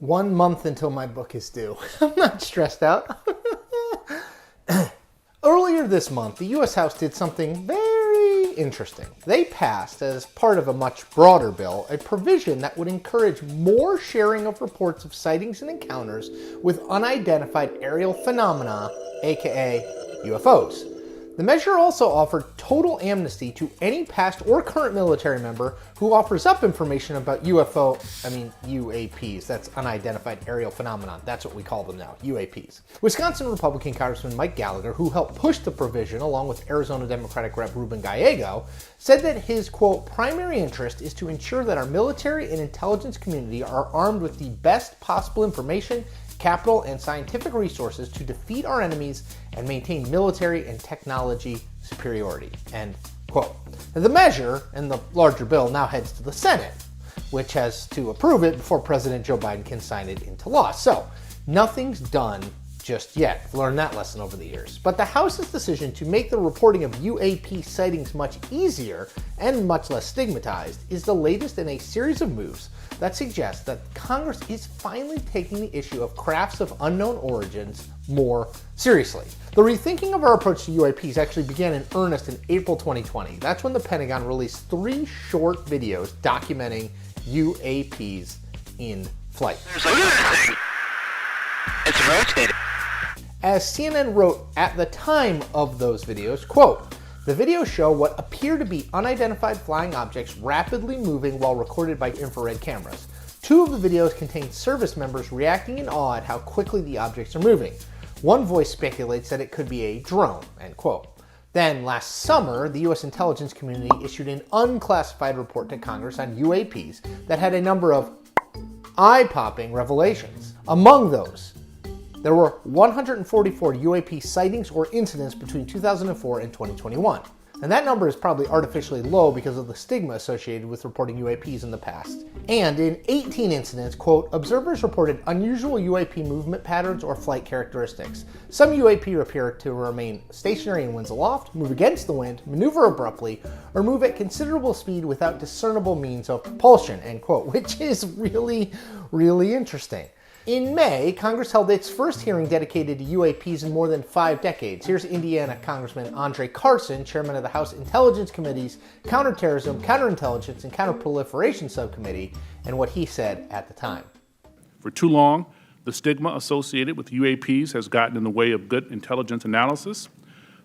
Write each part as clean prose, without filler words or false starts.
1 month until my book is due. I'm not stressed out. Earlier this month, the U.S. House did something very interesting. They passed, as part of a much broader bill, a provision that would encourage more sharing of reports of sightings and encounters with unidentified aerial phenomena, aka UFOs. The measure also offered total amnesty to any past or current military member who offers up information about UAPs, that's unidentified aerial phenomenon. That's what we call them now, UAPs. Wisconsin Republican Congressman Mike Gallagher, who helped push the provision along with Arizona Democratic Rep. Ruben Gallego, said that his, quote, primary interest is to ensure that our military and intelligence community are armed with the best possible information, capital, and scientific resources to defeat our enemies and maintain military and technology superiority, end quote. The measure and the larger bill now heads to the Senate, which has to approve it before President Joe Biden can sign it into law. So nothing's done just yet. I've learned that lesson over the years. But the House's decision to make the reporting of UAP sightings much easier and much less stigmatized is the latest in a series of moves that suggest that Congress is finally taking the issue of crafts of unknown origins more seriously. The rethinking of our approach to UAPs actually began in earnest in April 2020. That's when the Pentagon released 3 short videos documenting UAPs in flight. It's rotating. As CNN wrote at the time of those videos, quote, the videos show what appear to be unidentified flying objects rapidly moving while recorded by infrared cameras. 2 of the videos contain service members reacting in awe at how quickly the objects are moving. One voice speculates that it could be a drone, end quote. Then last summer, the U.S. intelligence community issued an unclassified report to Congress on UAPs that had a number of eye-popping revelations. Among those, there were 144 UAP sightings or incidents between 2004 and 2021. And that number is probably artificially low because of the stigma associated with reporting UAPs in the past. And in 18 incidents, quote, observers reported unusual UAP movement patterns or flight characteristics. Some UAP appear to remain stationary in winds aloft, move against the wind, maneuver abruptly, or move at considerable speed without discernible means of propulsion, end quote, which is really, really interesting. In May, Congress held its first hearing dedicated to UAPs in more than 5 decades. Here's Indiana Congressman Andre Carson, chairman of the House Intelligence Committee's Counterterrorism, Counterintelligence, and Counterproliferation Subcommittee, and what he said at the time. For too long, the stigma associated with UAPs has gotten in the way of good intelligence analysis.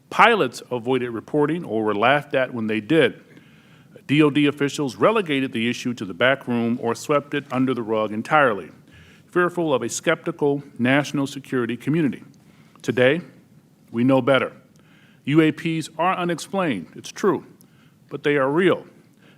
Pilots avoided reporting or were laughed at when they did. DoD officials relegated the issue to the back room or swept it under the rug entirely, fearful of a skeptical national security community. Today, we know better. UAPs are unexplained, it's true, but they are real.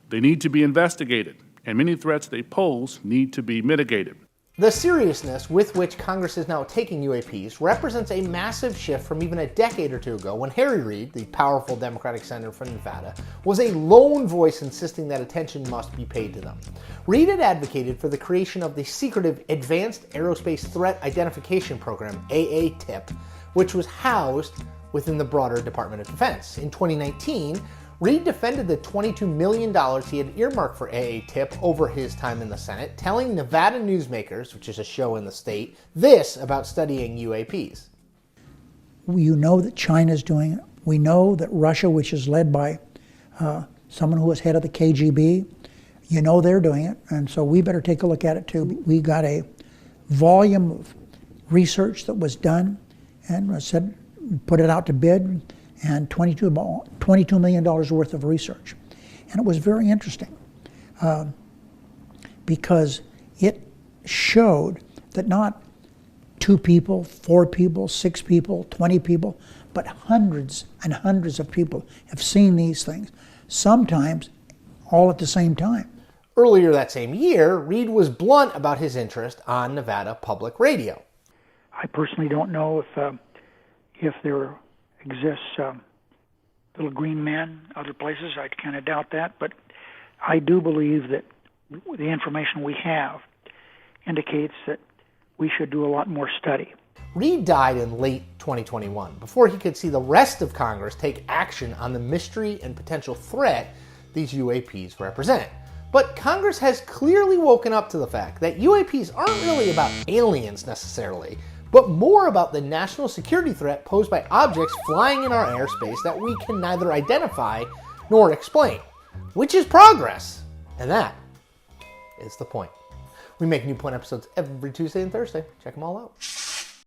They need to be investigated, and many threats they pose need to be mitigated. The seriousness with which Congress is now taking UAPs represents a massive shift from even a decade or 2 ago when Harry Reid, the powerful Democratic senator from Nevada, was a lone voice insisting that attention must be paid to them. Reid had advocated for the creation of the secretive Advanced Aerospace Threat Identification Program, AATIP, which was housed within the broader Department of Defense. In 2019, Reid defended the $22 million he had earmarked for AATIP over his time in the Senate, telling Nevada Newsmakers, which is a show in the state, this about studying UAPs. You know that China's doing it. We know that Russia, which is led by someone who was head of the KGB, you know they're doing it, and so we better take a look at it too. We got a volume of research that was done and said, put it out to bid, and $22 million worth of research. And it was very interesting because it showed that not 2 people, 4 people, 6 people, 20 people, but hundreds and hundreds of people have seen these things, sometimes all at the same time. Earlier that same year, Reid was blunt about his interest on Nevada Public Radio. I personally don't know if there exists little green men other places. I kind of doubt that, but I do believe that the information we have indicates that we should do a lot more study. Reid died in late 2021 before he could see the rest of Congress take action on the mystery and potential threat these UAPs represent. But Congress has clearly woken up to the fact that UAPs aren't really about aliens necessarily, but more about the national security threat posed by objects flying in our airspace that we can neither identify nor explain, which is progress. And that is the point. We make new point episodes every Tuesday and Thursday. Check them all out.